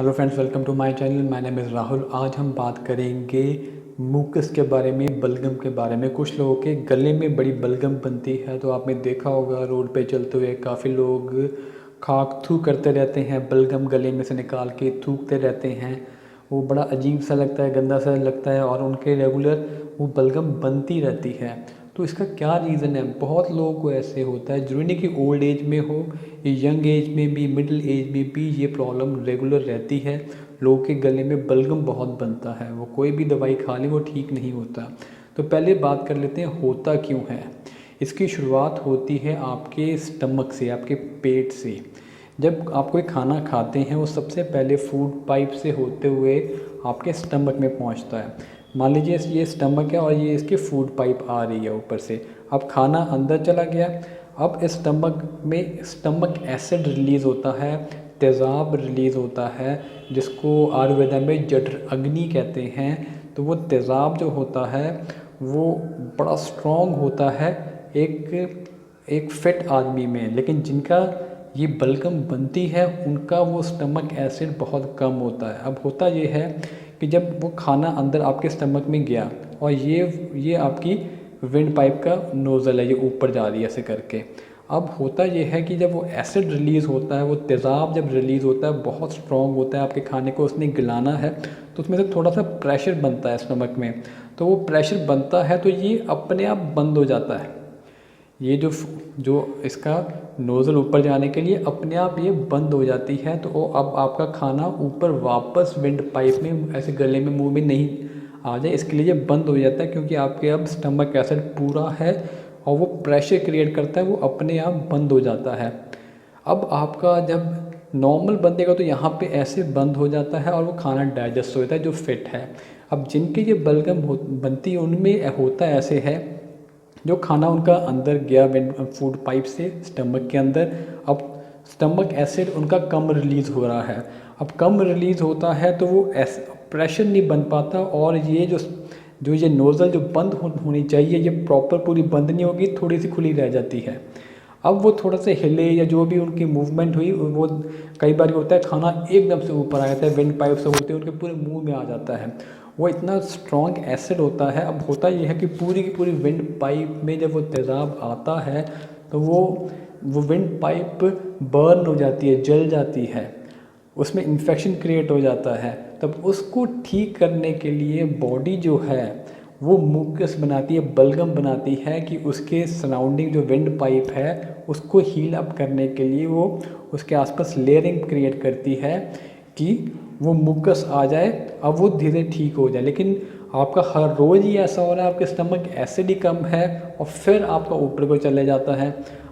Hello friends, welcome to my channel. My name is Rahul. आज हम बात करेंगे मुकस के बारे में, बलगम के बारे में। कुछ लोगों के गले में बड़ी बलगम बनती है, तो आपने देखा होगा रोड पे चलते हुए काफ़ी लोग खाक थू करते रहते हैं, बलगम गले में से निकाल के थूकते रहते हैं। वो बड़ा अजीब सा लगता है, गंदा सा लगता है और उनके रेगुलर वो बलगम बनती रहती है। तो इसका क्या रीज़न है? बहुत लोगों को ऐसे होता है, जरूरी नहीं कि ओल्ड एज में हो, यंग एज में भी, मिडिल एज में भी ये प्रॉब्लम रेगुलर रहती है। लोगों के गले में बलगम बहुत बनता है, वो कोई भी दवाई खा लें वो ठीक नहीं होता। तो पहले बात कर लेते हैं होता क्यों है। इसकी शुरुआत होती है आपके स्टमक से, आपके पेट से। जब आप कोई खाना खाते हैं वो सबसे पहले फूड पाइप से होते हुए आपके स्टमक में पहुंचता है। मान लीजिए ये स्टमक है और ये इसकी फूड पाइप आ रही है ऊपर से। अब खाना अंदर चला गया, अब इस स्टमक में स्टमक एसिड रिलीज़ होता है, तेज़ाब रिलीज़ होता है, जिसको आयुर्वेदा में जठर अग्नि कहते हैं। तो वो तेज़ाब जो होता है वो बड़ा स्ट्रॉन्ग होता है एक एक फिट आदमी में, लेकिन जिनका ये बलगम बनती है उनका वो स्टमक एसिड बहुत कम होता है। अब होता ये है कि जब वो खाना अंदर आपके स्टमक में गया और ये आपकी विंड पाइप का नोज़ल है, ये ऊपर जा रही है ऐसे करके। अब होता ये है कि जब वो एसिड रिलीज़ होता है, वो तेज़ाब जब रिलीज़ होता है बहुत स्ट्रॉन्ग होता है, आपके खाने को उसने गिलाना है, तो उसमें से थोड़ा सा प्रेशर बनता है स्टमक में। तो वो प्रेशर बनता है तो ये अपने आप बंद हो जाता है। ये जो इसका नोज़ल ऊपर जाने के लिए अपने आप ये बंद हो जाती है। तो वो अब आपका खाना ऊपर वापस विंड पाइप में ऐसे गले में, मुंह में नहीं आ जाए, इसके लिए ये बंद हो जाता है, क्योंकि आपके अब स्टमक एसिड पूरा है और वो प्रेशर क्रिएट करता है, वो अपने आप बंद हो जाता है। अब आपका जब नॉर्मल बंदेगा तो यहाँ पे ऐसे बंद हो जाता है और वो खाना डाइजेस्ट हो जाता है जो फिट है। अब जिनके ये बलगम बनती है उनमें होता ऐसे है, जो खाना उनका अंदर गया फूड पाइप से स्टमक के अंदर, अब स्टमक एसिड उनका कम रिलीज़ हो रहा है। अब कम रिलीज़ होता है तो वो प्रेशर नहीं बन पाता, और ये जो ये नोज़ल जो बंद होनी चाहिए ये प्रॉपर पूरी बंद नहीं होगी, थोड़ी सी खुली रह जाती है। अब वो थोड़ा सा हिले या जो भी उनकी मूवमेंट हुई, वो कई बार होता है खाना एकदम से ऊपर आ जाता है, विंड पाइप से होते उनके पूरे मुंह में आ जाता है। वो इतना स्ट्रॉन्ग एसिड होता है। अब होता ये है कि पूरी की पूरी विंड पाइप में जब वो तेज़ाब आता है तो वो विंड पाइप बर्न हो जाती है, जल जाती है, उसमें इन्फेक्शन क्रिएट हो जाता है। तब उसको ठीक करने के लिए बॉडी जो है वो मुकस बनाती है, बलगम बनाती है, कि उसके सराउंडिंग जो विंड पाइप है उसको हील अप करने के लिए वो उसके आसपास लेयरिंग क्रिएट करती है कि वो मुकस आ जाए, अब वो धीरे ठीक हो जाए। लेकिन आपका हर रोज़ ही ऐसा हो रहा है, आपके स्टमक एसिड ही कम है और फिर आपका ऊपर को चले जाता है।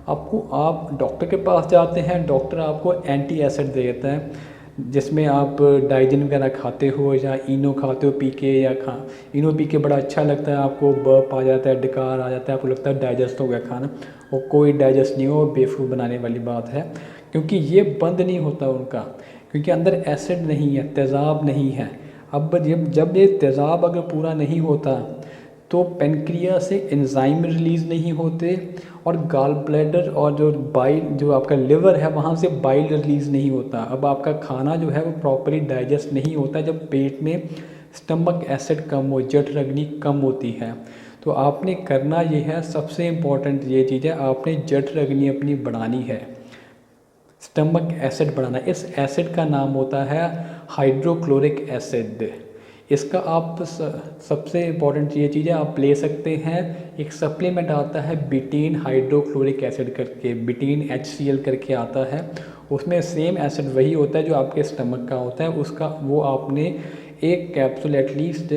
आप डॉक्टर के पास जाते हैं, डॉक्टर आपको एंटी एसिड दे देता है, जिसमें आप डाइजिन वगैरह खाते हो या इनो खाते हो पी के, या इनो पी के बड़ा अच्छा लगता है आपको, बर्प आ जाता है, डकार आ जाता है, आपको लगता है डाइजेस्ट हो गया खाना, और कोई डाइजेस्ट नहीं हो, बेवकूफ़ बनाने वाली बात है। क्योंकि ये बंद नहीं होता उनका, क्योंकि अंदर एसिड नहीं है, तेज़ाब नहीं है। अब जब ये तेज़ाब अगर पूरा नहीं होता तो पेनक्रिया से एंजाइम रिलीज़ नहीं होते, और गाल ब्लैडर और जो आपका लिवर है वहाँ से बाइल रिलीज़ नहीं होता। अब आपका खाना जो है वो प्रॉपरली डाइजेस्ट नहीं होता जब पेट में स्टमक एसिड कम हो, जठर अग्नि कम होती है। तो आपने करना ये है, सबसे इम्पॉर्टेंट ये चीज़ है, आपने जठर अग्नि अपनी बढ़ानी है, स्टमक एसिड बढ़ाना। इस एसिड का नाम होता है हाइड्रोक्लोरिक एसिड। इसका आप सबसे इम्पॉर्टेंट ये चीज़ है, आप ले सकते हैं, एक सप्लीमेंट आता है बिटीन हाइड्रोक्लोरिक एसिड करके, बिटीन HCl करके आता है। उसमें सेम एसिड वही होता है जो आपके स्टमक का होता है, उसका वो आपने एक कैप्सूल एटलीस्ट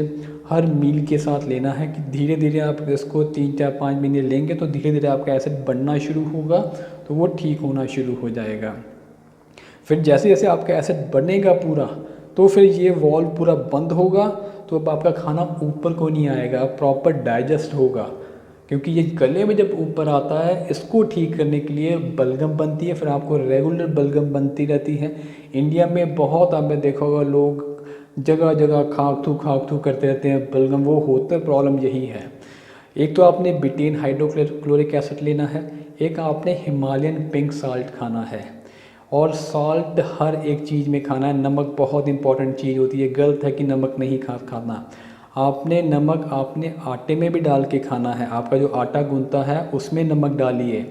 हर मील के साथ लेना है, कि धीरे धीरे आप इसको 3 4 5 महीने लेंगे तो धीरे धीरे आपका एसिड बढ़ना शुरू होगा, तो वो ठीक होना शुरू हो जाएगा। फिर जैसे जैसे आपका एसिड बनेगा पूरा, तो फिर ये वॉल्व पूरा बंद होगा, तो अब आपका खाना ऊपर को नहीं आएगा, प्रॉपर डाइजेस्ट होगा। क्योंकि ये गले में जब ऊपर आता है, इसको ठीक करने के लिए बलगम बनती है, फिर आपको रेगुलर बलगम बनती रहती है। इंडिया में बहुत आपने देखा होगा, लोग जगह जगह खाक थू करते रहते हैं बलगम, वो होता प्रॉब्लम यही है। एक तो आपने बिटेन हाइड्रोक्लोरिक एसिड लेना है, एक आपने हिमालयन पिंक साल्ट खाना है, और सॉल्ट हर एक चीज़ में खाना है। नमक बहुत इंपॉर्टेंट चीज़ होती है, गलत है कि नमक नहीं खाना। आपने नमक आपने आटे में भी डाल के खाना है। आपका जो आटा गूंथता है उसमें नमक डालिए,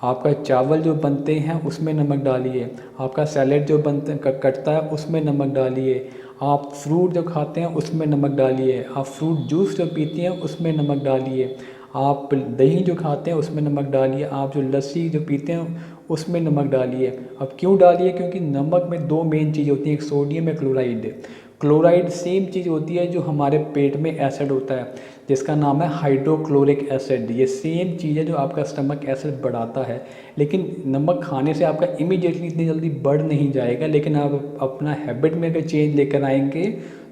आपका चावल जो बनते हैं उसमें नमक डालिए, आपका सैलेड जो कटता है उसमें नमक डालिए, आप फ्रूट जो खाते हैं उसमें नमक डालिए, आप फ्रूट जूस जो पीते हैं उसमें नमक डालिए, आप दही जो खाते हैं उसमें नमक डालिए, आप जो लस्सी जो पीते हैं उसमें नमक डालिए। अब क्यों डालिए? क्योंकि नमक में दो मेन चीज़ होती हैं, एक सोडियम है, क्लोराइड। क्लोराइड सेम चीज़ होती है जो हमारे पेट में एसिड होता है, जिसका नाम है हाइड्रोक्लोरिक एसिड। ये सेम चीज़ है जो आपका स्टमक एसिड बढ़ाता है। लेकिन नमक खाने से आपका इमीडिएटली इतनी जल्दी बढ़ नहीं जाएगा, लेकिन आप अपना हैबिट में अगर चेंज लेकर आएंगे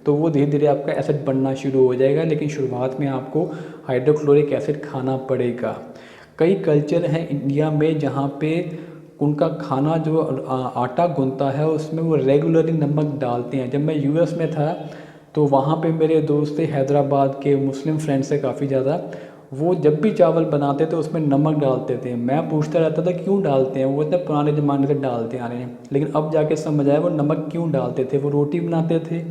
तो वो धीरे धीरे आपका एसिड बढ़ना शुरू हो जाएगा। लेकिन शुरुआत में आपको हाइड्रोक्लोरिक एसिड खाना पड़ेगा। कई कल्चर हैं इंडिया में जहाँ पे उनका खाना जो आटा गूंथता है उसमें वो रेगुलरली नमक डालते हैं। जब मैं यूएस में था तो वहाँ पे मेरे दोस्त थे हैदराबाद के, मुस्लिम फ्रेंड्स से काफ़ी ज़्यादा, वो जब भी चावल बनाते थे उसमें नमक डालते थे। मैं पूछता रहता था क्यों डालते हैं, वो इतने पुराने ज़माने से डालते आ रहे हैं। लेकिन अब जाके समझ आया वो नमक क्यों डालते थे। वो रोटी बनाते थे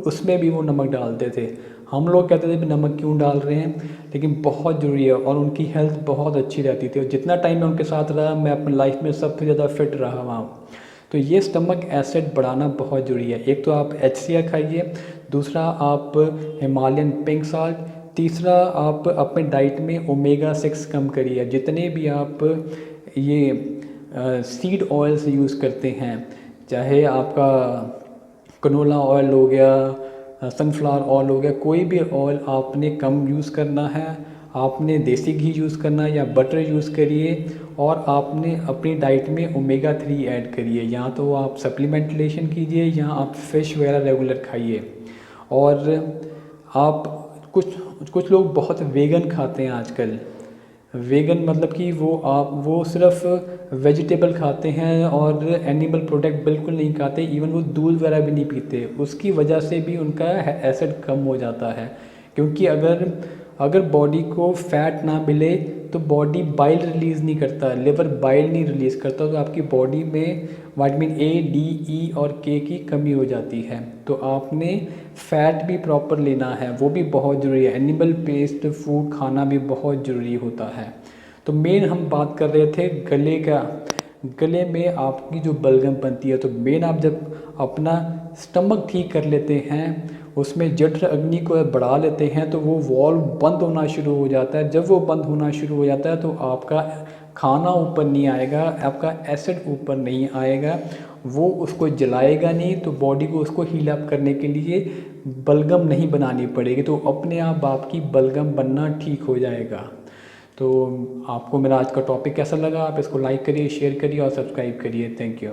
उसमें भी वो नमक डालते थे। हम लोग कहते थे भी नमक क्यों डाल रहे हैं, लेकिन बहुत ज़रूरी है और उनकी हेल्थ बहुत अच्छी रहती थी। और जितना टाइम मैं उनके साथ रहा मैं अपनी लाइफ में सबसे ज़्यादा फिट रहा वहाँ। तो ये स्टमक एसिड बढ़ाना बहुत ज़रूरी है। एक तो आप HCl खाइए, दूसरा आप हिमालयन पिंक साल्ट, तीसरा आप अपने डाइट में ओमेगा 6 कम करिए। जितने भी आप ये सीड ऑयल्स यूज़ करते हैं, चाहे आपका कनोला ऑयल हो गया, सनफ्लावर ऑयल हो गया, कोई भी ऑयल आपने कम यूज़ करना है। आपने देसी घी यूज़ करना है या बटर यूज़ करिए, और आपने अपनी डाइट में ओमेगा 3 ऐड करिए। या तो आप सप्लीमेंटेशन कीजिए या आप फ़िश वगैरह रेगुलर खाइए। और आप कुछ कुछ लोग बहुत वेगन खाते हैं आजकल। वेगन मतलब कि वो सिर्फ वेजिटेबल खाते हैं और एनिमल प्रोडक्ट बिल्कुल नहीं खाते, इवन वो दूध वगैरह भी नहीं पीते। उसकी वजह से भी उनका एसिड कम हो जाता है। क्योंकि अगर बॉडी को फैट ना मिले तो बॉडी बाइल रिलीज़ नहीं करता, लिवर बाइल नहीं रिलीज़ करता, तो आपकी बॉडी में विटामिन A, D, E और K की कमी हो जाती है। तो आपने फ़ैट भी प्रॉपर लेना है, वो भी बहुत ज़रूरी है। एनिमल बेस्ड फूड खाना भी बहुत ज़रूरी होता है। तो मेन हम बात कर रहे थे गले में आपकी जो बलगम बनती है। तो मेन आप जब अपना स्टमक ठीक कर लेते हैं, उसमें जठर अग्नि को बढ़ा लेते हैं, तो वो वॉल्व बंद होना शुरू हो जाता है। जब वो बंद होना शुरू हो जाता है तो आपका खाना ऊपर नहीं आएगा, आपका एसिड ऊपर नहीं आएगा, वो उसको जलाएगा नहीं, तो बॉडी को उसको हील अप करने के लिए बलगम नहीं बनानी पड़ेगी। तो अपने आप आपकी बलगम बनना ठीक हो जाएगा। तो आपको मेरा आज का टॉपिक कैसा लगा? आप इसको लाइक करिए, शेयर करिए और सब्सक्राइब करिए। Thank you.